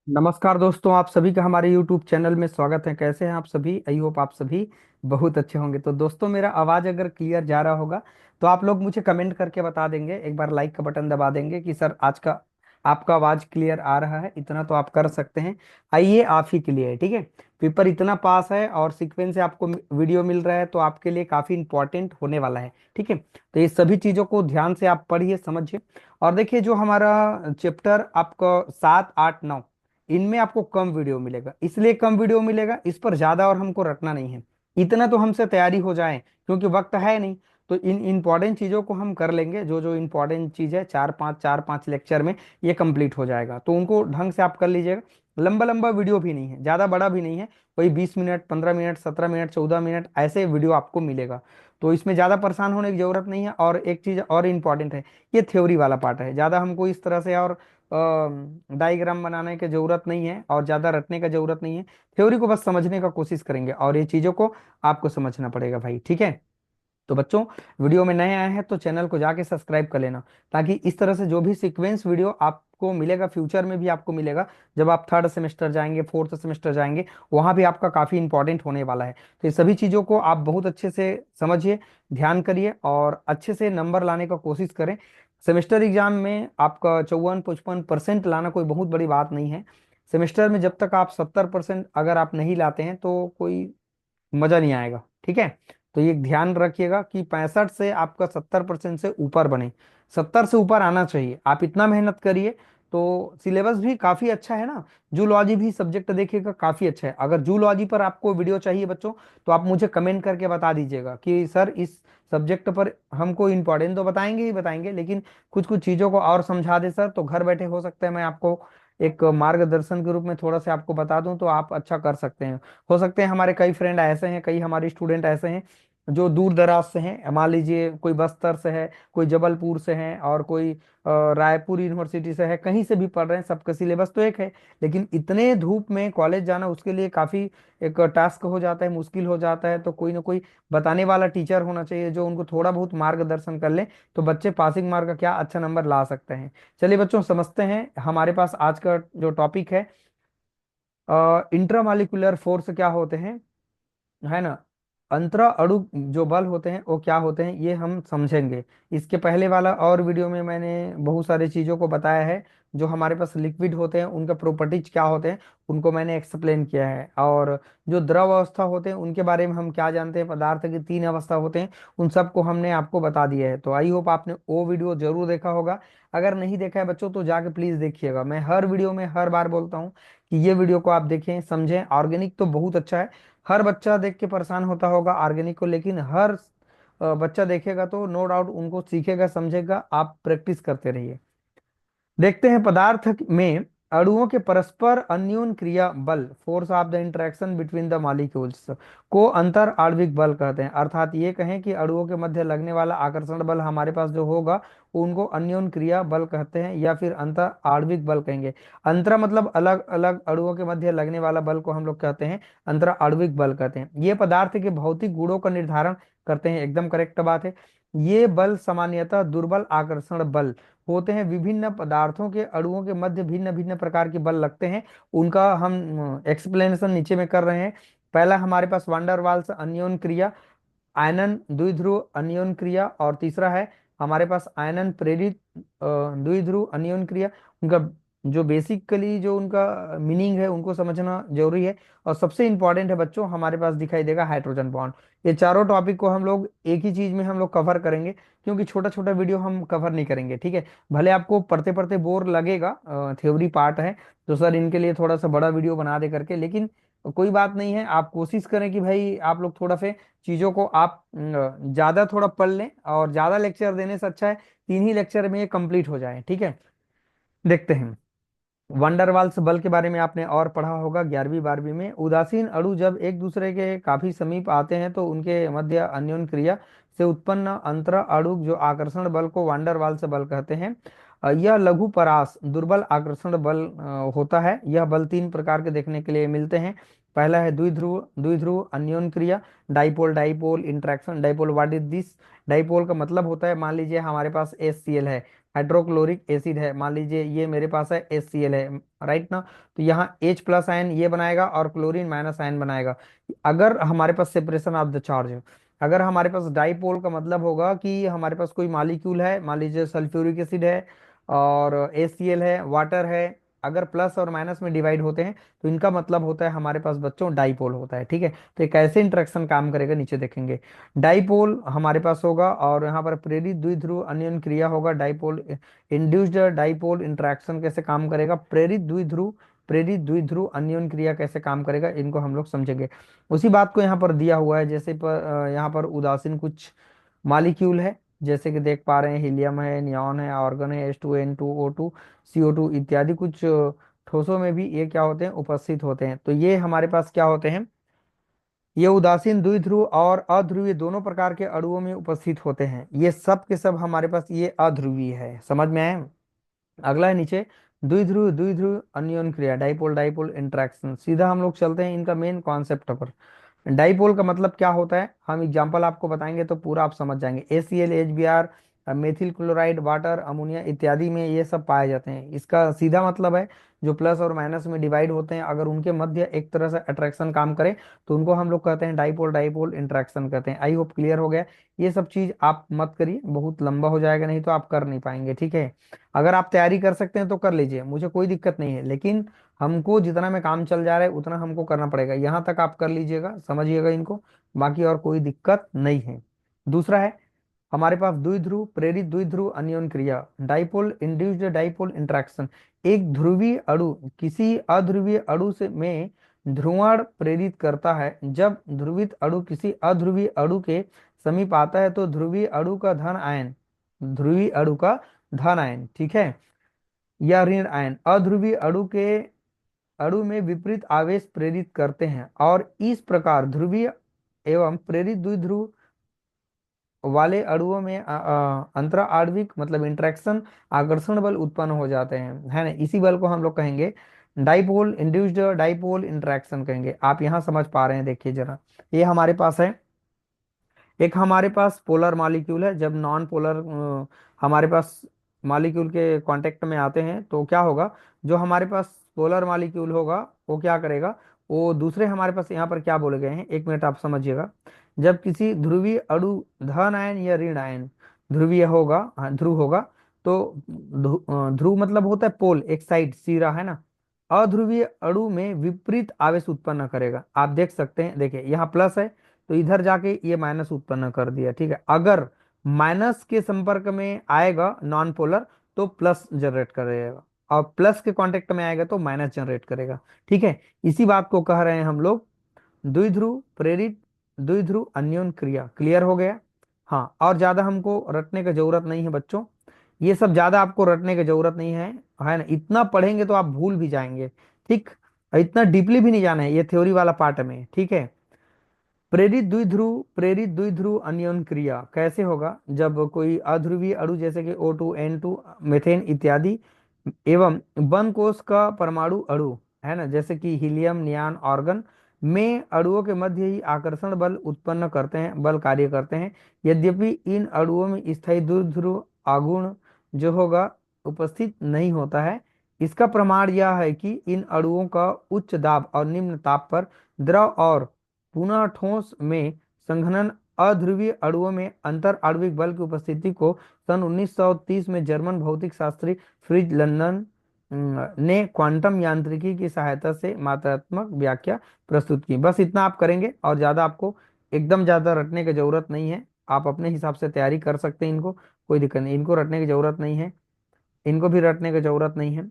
नमस्कार दोस्तों, आप सभी का हमारे YouTube चैनल में स्वागत है। कैसे हैं आप सभी? आई होप आप सभी बहुत अच्छे होंगे। तो दोस्तों, मेरा आवाज़ अगर क्लियर जा रहा होगा तो आप लोग मुझे कमेंट करके बता देंगे, एक बार लाइक का बटन दबा देंगे कि सर आज का आपका आवाज़ क्लियर आ रहा है। इतना तो आप कर सकते हैं। आइए, आप ही के लिए है, ठीक है। पेपर इतना पास है और सीक्वेंस से आपको वीडियो मिल रहा है तो आपके लिए काफ़ी इंपॉर्टेंट होने वाला है, ठीक है। तो ये सभी चीज़ों को ध्यान से आप पढ़िए, समझिए। और देखिए, जो हमारा चैप्टर आपका 7, 8, 9, इनमें आपको कम वीडियो मिलेगा। इसलिए कम वीडियो मिलेगा, इस पर ज्यादा और हमको रटना नहीं है। इतना तो हमसे तैयारी हो जाए, क्योंकि वक्त है नहीं। तो इन इंपॉर्टेंट चीजों को हम कर लेंगे। जो जो इंपॉर्टेंट चीज है, चार पांच लेक्चर में ये कंप्लीट हो जाएगा। तो उनको ढंग से आप कर लीजिएगा। लंबा लंबा वीडियो भी नहीं है, ज्यादा बड़ा भी नहीं है। वही 20 मिनट, 15 मिनट, 17 मिनट, 14 मिनट ऐसे वीडियो आपको मिलेगा। तो इसमें ज्यादा परेशान होने की जरूरत नहीं है। और एक चीज और इम्पॉर्टेंट है, ये थ्योरी वाला पार्ट है। ज्यादा हमको इस तरह से और डायग्राम बनाने की जरूरत नहीं है और ज्यादा रटने का जरूरत नहीं है। थ्योरी को बस समझने का कोशिश करेंगे और ये चीजों को आपको समझना पड़ेगा भाई, ठीक है। तो बच्चों, वीडियो में नए आए हैं तो चैनल को जाके सब्सक्राइब कर लेना, ताकि इस तरह से जो भी सीक्वेंस वीडियो आपको मिलेगा, फ्यूचर में भी आपको मिलेगा। जब आप थर्ड सेमेस्टर जाएंगे, फोर्थ सेमेस्टर जाएंगे, वहां भी आपका काफी इंपॉर्टेंट होने वाला है। तो ये सभी चीजों को आप बहुत अच्छे से समझिए, ध्यान करिए और अच्छे से नंबर लाने का कोशिश करें। सेमेस्टर एग्जाम में आपका 54-55% लाना कोई बहुत बड़ी बात नहीं है। सेमेस्टर में जब तक आप 70% अगर आप नहीं लाते हैं तो कोई मजा नहीं आएगा, ठीक है। तो ये ध्यान रखिएगा कि 65 से आपका 70% से ऊपर बने। 70 से ऊपर आना चाहिए। आप इतना मेहनत करिए। तो सिलेबस भी काफी अच्छा है ना। जूलॉजी भी सब्जेक्ट देखिएगा, काफी अच्छा है। अगर जूलॉजी पर आपको वीडियो चाहिए बच्चों, तो आप मुझे कमेंट करके बता दीजिएगा कि सर इस सब्जेक्ट पर हमको इम्पोर्टेंट तो बताएंगे ही बताएंगे, लेकिन कुछ कुछ चीजों को और समझा दे सर। तो घर बैठे हो सकता है मैं आपको एक मार्गदर्शन के रूप में थोड़ा सा आपको बता दूं, तो आप अच्छा कर सकते हैं। हो सकते हैं हमारे कई फ्रेंड ऐसे हैं, कई हमारे स्टूडेंट ऐसे हैं जो दूर दराज से हैं। मान लीजिए कोई बस्तर से है, कोई जबलपुर से है, और कोई रायपुर यूनिवर्सिटी से है। कहीं से भी पढ़ रहे हैं, सबका सिलेबस तो एक है। लेकिन इतने धूप में कॉलेज जाना उसके लिए काफी एक टास्क हो जाता है, मुश्किल हो जाता है। तो कोई ना कोई बताने वाला टीचर होना चाहिए जो उनको थोड़ा बहुत मार्गदर्शन कर ले, तो बच्चे पासिंग मार्क का क्या अच्छा नंबर ला सकते हैं। चलिए बच्चों, समझते हैं। हमारे पास आज का जो टॉपिक है, इंट्रामालिक्यूलर फोर्स क्या होते हैं, है ना। अंतरा अणु जो बल होते हैं वो क्या होते हैं, ये हम समझेंगे। इसके पहले वाला और वीडियो में मैंने बहुत सारी चीजों को बताया है। जो हमारे पास लिक्विड होते हैं उनका प्रॉपर्टीज क्या होते हैं, उनको मैंने एक्सप्लेन किया है। और जो द्रव अवस्था होते हैं उनके बारे में हम क्या जानते हैं, पदार्थ की 3 अवस्था होते हैं, उन सबको हमने आपको बता दिया है। तो आई होप आपने वो वीडियो जरूर देखा होगा। अगर नहीं देखा है बच्चों तो जाके प्लीज देखिएगा। मैं हर वीडियो में हर बार बोलता हूँ कि ये वीडियो को आप देखें, समझें। ऑर्गेनिक तो बहुत अच्छा है। हर बच्चा देख के परेशान होता होगा ऑर्गेनिक को, लेकिन हर बच्चा देखेगा तो नो डाउट उनको सीखेगा, समझेगा। आप प्रैक्टिस करते रहिए। देखते हैं पदार्थ में अणुओं के परस्पर अन्योन्य क्रिया बल, force of the interaction between the molecules, को अंतर आणविक बल कहते हैं। अर्थात ये कहें कि अणुओं के मध्य लगने वाला आकर्षण बल हमारे पास जो होगा, उनको अन्योन्य क्रिया बल कहते हैं, या फिर अंतर आणविक बल कहेंगे। अंतरा मतलब अलग अलग अणुओं के मध्य लगने वाला बल को हम लोग कहते हैं अंतरा आणविक बल कहते हैं। ये पदार्थ के भौतिक गुणों का निर्धारण करते हैं, एकदम करेक्ट बात है। ये बल सामान्यतः दुर्बल आकर्षण बल होते हैं। विभिन्न पदार्थों के अणुओं के मध्य भिन्न भिन्न प्रकार के बल लगते हैं। उनका हम एक्सप्लेनेशन नीचे में कर रहे हैं। पहला हमारे पास वांडर वाल्स अन्योन क्रिया, आयनन द्विध्रुव अन्योन क्रिया, और तीसरा है हमारे पास आयनन प्रेरित द्विध्रुव अन्योन क्रिया। उनका जो बेसिकली जो उनका मीनिंग है उनको समझना जरूरी है। और सबसे इंपॉर्टेंट है बच्चों, हमारे पास दिखाई देगा हाइड्रोजन बॉन्ड। ये चारों टॉपिक को हम लोग एक ही चीज में हम लोग कवर करेंगे, क्योंकि छोटा छोटा वीडियो हम कवर नहीं करेंगे, ठीक है। भले आपको पढ़ते पढ़ते बोर लगेगा, थ्योरी पार्ट है तो सर इनके लिए थोड़ा सा बड़ा वीडियो बना दे करके, लेकिन कोई बात नहीं है। आप कोशिश करें कि भाई आप लोग थोड़ा सा चीजों को आप ज्यादा थोड़ा पढ़ लें, और ज्यादा लेक्चर देने से अच्छा है 3 ही लेक्चर में ये कंप्लीट हो जाए, ठीक है। देखते हैं। वंडरवाल्स बल के बारे में आपने और पढ़ा होगा 11वीं 12वीं में। उदासीन अणु जब एक दूसरे के काफी समीप आते हैं तो उनके मध्य अन्योन्य क्रिया से उत्पन्न अंतर अणु जो आकर्षण बल को वांडरवाल्स बल कहते हैं। यह लघु परास दुर्बल आकर्षण बल होता है। यह बल 3 प्रकार के देखने के लिए मिलते हैं। पहला है द्विध्रुव द्विध्रुव अन्योन्य क्रिया, dipole dipole interaction. Dipole what is this? Dipole का मतलब होता है, मान लीजिए हमारे पास HCl है, हाइड्रोक्लोरिक एसिड है, मान लीजिए ये मेरे पास है HCl है, राइट ना। तो यहाँ H प्लस आयन ये बनाएगा और क्लोरीन माइनस आयन बनाएगा। अगर हमारे पास सेपरेशन ऑफ द चार्ज है, अगर हमारे पास डाइपोल का मतलब होगा कि हमारे पास कोई मॉलिक्यूल है, मान लीजिए सल्फ्यूरिक एसिड है और HCl है, वाटर है, अगर प्लस और माइनस में डिवाइड होते हैं तो इनका मतलब होता है हमारे पास बच्चों डाइपोल होता है, ठीक है। तो एक ऐसे इंटरेक्शन काम करेगा, नीचे देखेंगे डाइपोल हमारे पास होगा, और यहाँ पर प्रेरित द्विध्रुव अन्योन्य क्रिया होगा। डाइपोल इंड्यूस्ड डाइपोल इंटरेक्शन कैसे काम करेगा, प्रेरित द्विध्रुव अन्योन्य क्रिया कैसे काम करेगा, इनको हम लोग समझेंगे। उसी बात को यहाँ पर दिया हुआ है, जैसे पर यहाँ पर उदासीन कुछ मॉलिक्यूल है, जैसे कि देख पा रहे हैं हीलियम है, नियॉन है, आर्गन है, H2N2O2 CO2 इत्यादि कुछ ठोसों में भी ये क्या होते हैं, उपस्थित होते हैं। तो ये हमारे पास क्या होते हैं, ये उदासीन द्विध्रुव और अध्रुवीय दोनों प्रकार के अणुओं में उपस्थित होते हैं। ये सब के सब हमारे पास ये अध्रुवीय है, समझ में आए। अगला है नीचे द्विध्रुव द्विध्रुव अन्योन्य क्रिया, डाइपोल डाइपोल इंटरेक्शन। सीधा हम लोग चलते हैं इनका मेन कॉन्सेप्ट पर। डाइपोल का मतलब क्या होता है, हम एग्जांपल आपको बताएंगे तो पूरा आप समझ जाएंगे। HCl HBr methyl chloride water ammonia इत्यादि में ये सब पाए जाते हैं। इसका सीधा मतलब है जो प्लस और माइनस में डिवाइड होते हैं, अगर उनके मध्य एक तरह से अट्रैक्शन काम करे तो उनको हम लोग कहते हैं डाइपोल डाइपोल इंटरेक्शन कहते हैं। आई होप क्लियर हो गया। ये सब चीज आप मत करिए, बहुत लंबा हो जाएगा, नहीं तो आप कर नहीं पाएंगे, ठीक है। अगर आप तैयारी कर सकते हैं तो कर लीजिए, मुझे कोई दिक्कत नहीं है, लेकिन हमको जितना में काम चल जा रहा है उतना हमको करना पड़ेगा। यहाँ तक आप कर लीजिएगा, समझिएगा इनको, बाकी और कोई दिक्कत नहीं है। दूसरा है हमारे पास द्विध्रुव प्रेरित द्विध्रुव अन्योन्य क्रिया, डाइपोल इंड्यूस्ड डाइपोल इंटरेक्शन। एक ध्रुवीय अणु किसी अध्रुवीय अणु से में ध्रुवण प्रेरित करता है। जब ध्रुवित अणु किसी अध्रुवीय अणु के समीप आता है तो ध्रुवीय अणु का धन आयन, ध्रुवीय अणु का धन आयन, ठीक है, या ऋण आयन अध्रुवीय अणु के अणु में विपरीत आवेश प्रेरित करते हैं, और इस प्रकार ध्रुवीय एवं प्रेरित द्विध्रुव वाले अणुओं में अंतरा आणविक मतलब इंटरेक्शन आकर्षण बल उत्पन्न हो जाते हैं, है ना। इसी बल को हम लोग कहेंगे डाइपोल इंड्यूस्ड डाइपोल इंटरेक्शन कहेंगे। आप यहाँ समझ पा रहे हैं, देखिए जरा, ये हमारे पास है, एक हमारे पास पोलर मॉलिक्यूल है। जब नॉन पोलर हमारे पास मॉलिक्यूल के कांटेक्ट में आते हैं तो क्या होगा, जो हमारे पास पोलर मॉलिक्यूल होगा वो क्या करेगा, वो दूसरे हमारे पास यहाँ पर क्या बोले गए हैं, एक मिनट आप समझिएगा। जब किसी ध्रुवीय अणु धन आयन या ऋण आयन ध्रुवीय होगा, हाँ ध्रुव होगा, तो ध्रुव मतलब होता है पोल, एक साइड सिरा, है ना। अध्रुवीय अणु में विपरीत आवेश उत्पन्न करेगा। आप देख सकते हैं, देखिए यहाँ प्लस है तो इधर जाके ये माइनस उत्पन्न कर दिया, ठीक है। अगर माइनस के संपर्क में आएगा नॉन पोलर तो प्लस जनरेट करेगा, और प्लस के कांटेक्ट में आएगा तो माइनस जनरेट करेगा, ठीक है। इसी बात को कह रहे हैं हम लोग द्विध्रुव प्रेरित द्विध्रुव अन्योन्य क्रिया। क्लियर हो गया। हाँ, और ज्यादा हमको रटने की जरूरत नहीं है बच्चों, ये सब ज्यादा आपको रटने की जरूरत नहीं है ना। इतना पढ़ेंगे तो आप भूल भी जाएंगे, ठीक। इतना डीपली भी नहीं जाना है, ये थ्योरी वाला पार्ट में, ठीक है। प्रेरित द्विध्रुव अन्योन्य क्रिया कैसे होगा, जब कोई अध्रुवीय अणु जैसे कि O2N2 मीथेन इत्यादि एवं वन कोश का परमाणु अणु, है ना, जैसे कि हीलियम नियॉन आर्गन में अणुओं के मध्य ही आकर्षण बल उत्पन्न करते हैं, बल कार्य करते हैं। यद्यपि इन अणुओं में स्थायी द्विध्रुव आघूर्ण जो होगा उपस्थित नहीं होता है। इसका प्रमाण यह है कि इन अणुओं का उच्च दाब और निम्न ताप पर द्रव और पुनः ठोस में संघनन अध्रुवीय अणुओं में अंतर आणविक बल की उपस्थिति को सन 1930 में जर्मन भौतिक शास्त्री फ्रिज लंदन ने क्वांटम यांत्रिकी की सहायता से मात्रात्मक व्याख्या प्रस्तुत की। बस इतना आप करेंगे, और ज्यादा आपको एकदम ज्यादा रटने की जरूरत नहीं है। आप अपने हिसाब से तैयारी कर सकते हैं, इनको कोई दिक्कत नहीं, इनको रटने की जरूरत नहीं है, इनको भी रटने की जरूरत नहीं है।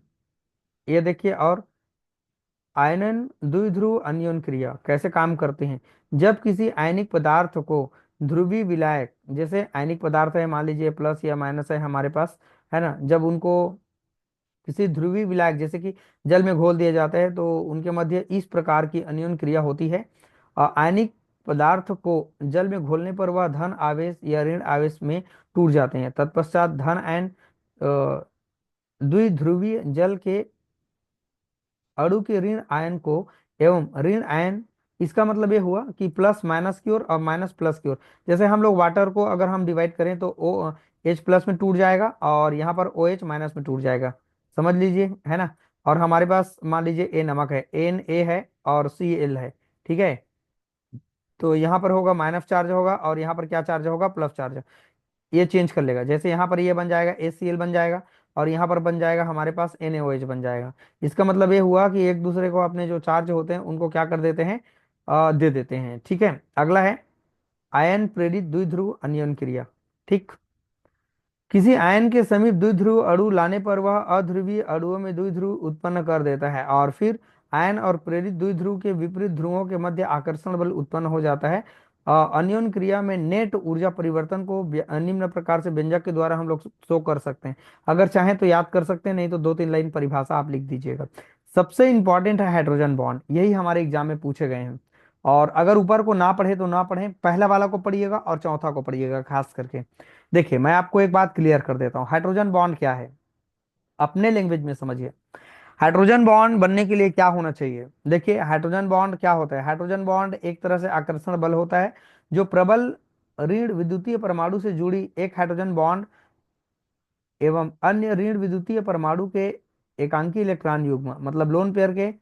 ये देखिए, और आयनन द्विध्रुव अन्योन्य क्रिया कैसे काम करते हैं, जब किसी आयनिक पदार्थ को ध्रुवीय विलायक, जैसे आयनिक पदार्थ है मान लीजिए प्लस या माइनस है हमारे पास, है ना, जब उनको किसी ध्रुवीय विलायक जैसे कि जल में घोल दिया जाता है तो उनके मध्य इस प्रकार की अन्योन्य क्रिया होती है। आयनिक पदार्थ को जल में घोलने पर वह धन आवेश या ऋण आवेश में टूट जाते हैं। तत्पश्चात धन आयन द्विध्रुवीय जल के अणु के ऋण आयन को एवं ऋण आयन, इसका मतलब ये हुआ कि प्लस माइनस की ओर और माइनस प्लस की ओर। जैसे हम लोग वाटर को अगर हम डिवाइड करें तो ओ H प्लस में टूट जाएगा और यहाँ पर OH माइनस में टूट जाएगा, समझ लीजिए, है ना। और हमारे पास मान लीजिए A नमक है, Na है और Cl है, ठीक है। तो यहाँ पर होगा माइनस चार्ज होगा और यहाँ पर क्या चार्ज होगा, प्लस चार्ज। ये चेंज कर लेगा, जैसे यहाँ पर ये बन जाएगा ACl बन जाएगा और यहाँ पर बन जाएगा हमारे पास NaOH बन जाएगा। इसका मतलब ये हुआ कि एक दूसरे को अपने जो चार्ज होते हैं उनको क्या कर देते हैं, दे देते हैं, ठीक है। अगला है आयन प्रेरित द्विध्रुव अन्योन क्रिया। ठीक, किसी आयन के समीप द्विध्रुव अणु लाने पर वह अध्रुवीय अणुओं में द्विध्रुव उत्पन्न कर देता है और फिर आयन और प्रेरित द्विध्रुव के विपरीत ध्रुवों के मध्य आकर्षण बल उत्पन्न हो जाता है। अन्योन क्रिया में नेट ऊर्जा परिवर्तन को निम्न प्रकार से व्यंजक के द्वारा हम लोग शो कर सकते हैं। अगर चाहें तो याद कर सकते हैं, नहीं तो 2-3 लाइन परिभाषा आप लिख दीजिएगा। सबसे इंपॉर्टेंट है हाइड्रोजन बॉन्ड, यही हमारे एग्जाम में पूछे गए हैं। और अगर ऊपर को ना पढ़े तो ना पढ़े, पहला वाला को पढ़िएगा और चौथा को पढ़िएगा खास करके। देखिए मैं आपको एक बात क्लियर कर देता हूँ, हाइड्रोजन बॉन्ड क्या है, अपने लैंग्वेज में समझिए। हाइड्रोजन बॉन्ड बनने के लिए क्या होना चाहिए, देखिए हाइड्रोजन बॉन्ड क्या होता है। हाइड्रोजन बॉन्ड एक तरह से आकर्षण बल होता है जो प्रबल ऋण विद्युतीय परमाणु से जुड़ी एक हाइड्रोजन बॉन्ड एवं अन्य ऋण विद्युतीय परमाणु के एकांकी इलेक्ट्रॉन युग्म मतलब लोन पेयर के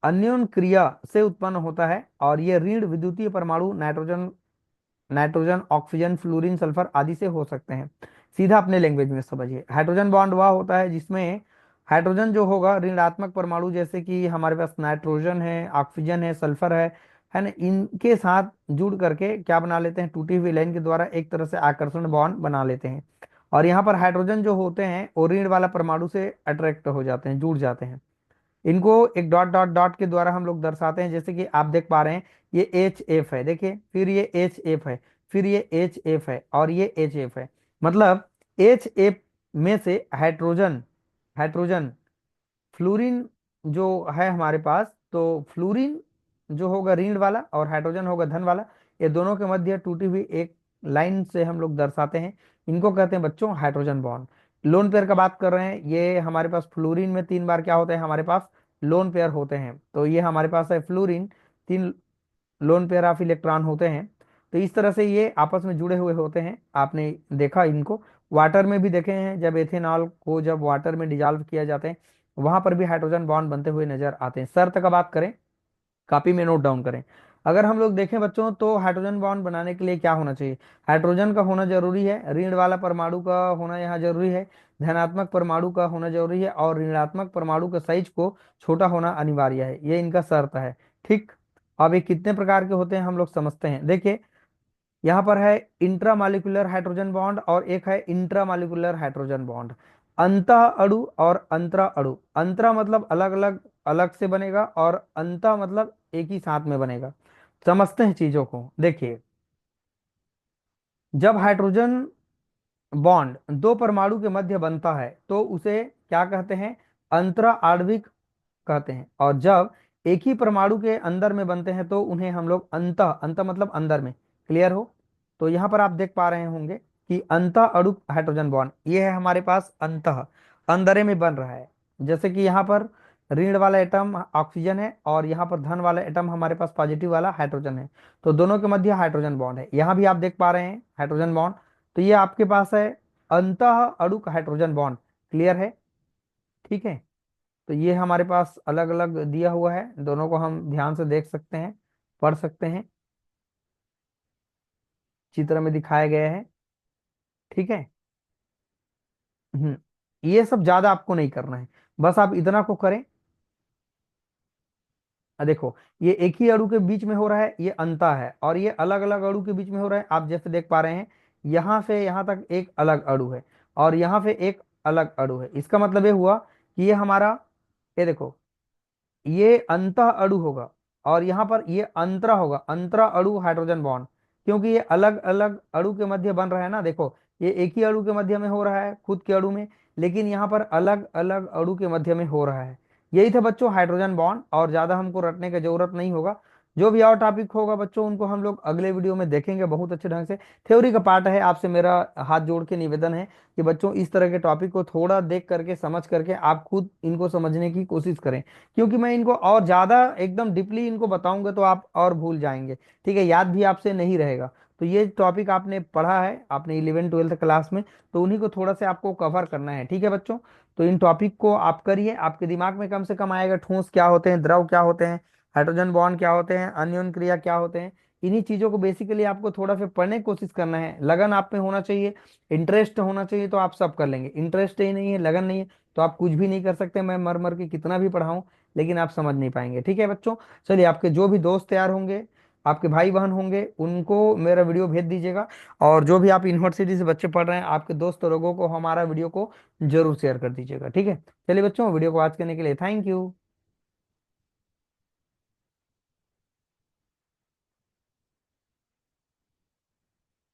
अन्योन क्रिया से उत्पन्न होता है। और ये ऋण विद्युतीय परमाणु nitrogen nitrogen oxygen fluorine sulphur आदि से हो सकते हैं। सीधा अपने लैंग्वेज में समझिए, हाइड्रोजन बॉन्ड वह होता है जिसमें हाइड्रोजन जो होगा ऋणात्मक परमाणु, जैसे कि हमारे पास नाइट्रोजन है, ऑक्सीजन है, सल्फर है ना, इनके साथ जुड़ करके क्या बना लेते हैं, टूटी हुई लाइन के द्वारा एक तरह से आकर्षण बॉन्ड बना लेते हैं। और यहाँ पर हाइड्रोजन जो होते हैं वो ऋण वाला परमाणु से अट्रैक्ट हो जाते हैं, जुड़ जाते हैं। इनको एक डॉट डॉट डॉट के द्वारा हम लोग दर्शाते हैं, जैसे कि आप देख पा रहे हैं ये HF है, देखिए फिर ये HF है, फिर ये HF है और ये HF है। मतलब HF में से हाइड्रोजन हाइड्रोजन फ्लोरीन जो है हमारे पास, तो फ्लोरीन जो होगा ऋण वाला और हाइड्रोजन होगा धन वाला, ये दोनों के मध्य टूटी हुई एक लाइन से हम लोग दर्शाते हैं। इनको कहते हैं बच्चों हाइड्रोजन बॉन्ड। लोन पेयर का बात कर रहे हैं, ये हमारे पास फ्लोरीन में 3 बार क्या होता है, हमारे पास लोन पेयर होते हैं। तो ये हमारे पास है fluorine, 3 lone pair of electron होते हैं। तो इस तरह से ये आपस में जुड़े हुए होते हैं, आपने देखा इनको वाटर में भी देखे हैं, जब एथेनॉल को जब वाटर में डिजॉल्व किया जाता है वहां पर भी हाइड्रोजन बॉन्ड बनते हुए नजर आते हैं। शर्त का बात करें, कॉपी में नोट डाउन करें। अगर हम लोग देखें बच्चों तो हाइड्रोजन बॉन्ड बनाने के लिए क्या होना चाहिए, हाइड्रोजन का होना जरूरी है, ऋण वाला परमाणु का होना यहाँ जरूरी है, धनात्मक परमाणु का होना जरूरी है और ऋणात्मक परमाणु का साइज को छोटा होना अनिवार्य है, ये इनका शर्त है। ठीक, अब ये कितने प्रकार के होते हैं हम लोग समझते हैं। देखिए यहाँ पर है इंट्रामॉलिक्यूलर हाइड्रोजन बॉन्ड और एक है इंट्रामॉलिक्यूलर हाइड्रोजन बॉन्ड। अंतः अणु और अंतरा अणु, अंतरा मतलब अलग अलग अलग से बनेगा और अंतः मतलब एक ही साथ में बनेगा। समझते हैं चीजों को, देखिए जब हाइड्रोजन बॉन्ड दो परमाणु के मध्य बनता है तो उसे क्या कहते हैं, अंतरा आणविक कहते हैं। और जब एक ही परमाणु के अंदर में बनते हैं तो उन्हें हम लोग अंत अंत मतलब अंदर में, क्लियर हो। तो यहाँ पर आप देख पा रहे होंगे कि अंत अणु हाइड्रोजन बॉन्ड ये है हमारे पास अंत अंदर में बन रहा है। जैसे कि यहाँ पर ऋण वाला एटम ऑक्सीजन है और यहाँ पर धन वाला एटम हमारे पास पॉजिटिव वाला हाइड्रोजन है, तो दोनों के मध्य हाइड्रोजन बॉन्ड है। यहाँ भी आप देख पा रहे हैं हाइड्रोजन बॉन्ड, तो ये आपके पास है अंत अणु हाइड्रोजन बॉन्ड, क्लियर है, ठीक है। तो ये हमारे पास अलग अलग दिया हुआ है, दोनों को हम ध्यान से देख सकते हैं, पढ़ सकते हैं, चित्र में दिखाया गया है, ठीक है। ये सब ज्यादा आपको नहीं करना है, बस आप इतना को करें। देखो ये एक ही अणु के बीच में हो रहा है, ये अंता है, और ये अलग अलग अणु के बीच में हो रहा है। आप जैसे देख पा रहे हैं यहाँ से यहाँ तक एक अलग अणु है और यहाँ पे एक अलग अणु है। इसका मतलब ये हुआ कि ये हमारा, ये देखो ये अंतः अणु होगा और यहाँ पर ये अंतरा होगा, अंतरा अणु हाइड्रोजन बॉन्ड, क्योंकि ये अलग अलग अणु के मध्य बन रहा है ना। देखो ये एक ही अणु के मध्य में हो रहा है खुद के अणु में, लेकिन यहाँ पर अलग अलग अणु के मध्य में हो रहा है। यही था बच्चों हाइड्रोजन बॉन्ड, और ज्यादा हमको रटने की जरूरत नहीं होगा। जो भी और टॉपिक होगा बच्चों उनको हम लोग अगले वीडियो में देखेंगे बहुत अच्छे ढंग से। थ्योरी का पार्ट है, आपसे मेरा हाथ जोड़ के निवेदन है कि बच्चों इस तरह के टॉपिक को थोड़ा देख करके समझ करके आप खुद इनको समझने की कोशिश करें, क्योंकि मैं इनको और ज्यादा एकदम डीपली इनको बताऊंगा तो आप और भूल जाएंगे, ठीक है, याद भी आपसे नहीं रहेगा। तो ये टॉपिक आपने पढ़ा है आपने 11 12 क्लास में, तो उन्हीं को थोड़ा सा आपको कवर करना है, ठीक है बच्चों। तो इन टॉपिक को आप करिए, आपके दिमाग में कम से कम आएगा ठोस क्या होते हैं, द्रव क्या होते हैं, हाइड्रोजन बॉन्ड क्या होते हैं, अन्योन क्रिया क्या होते हैं। इन्हीं चीजों को बेसिकली आपको थोड़ा सा पढ़ने की कोशिश करना है, लगन आप में होना चाहिए, इंटरेस्ट होना चाहिए, तो आप सब कर लेंगे। इंटरेस्ट ही नहीं है, लगन नहीं है, तो आप कुछ भी नहीं कर सकते, मैं मर मर के कितना भी पढ़ाऊं, लेकिन आप समझ नहीं पाएंगे, ठीक है बच्चों। चलिए, आपके जो भी दोस्त तैयार होंगे, आपके भाई बहन होंगे, उनको मेरा वीडियो भेज दीजिएगा। और जो भी आप यूनिवर्सिटी से बच्चे पढ़ रहे हैं, आपके दोस्त लोगों को हमारा वीडियो को जरूर शेयर कर दीजिएगा, ठीक है। चलिए बच्चों, वीडियो को वॉच करने के लिए थैंक यू।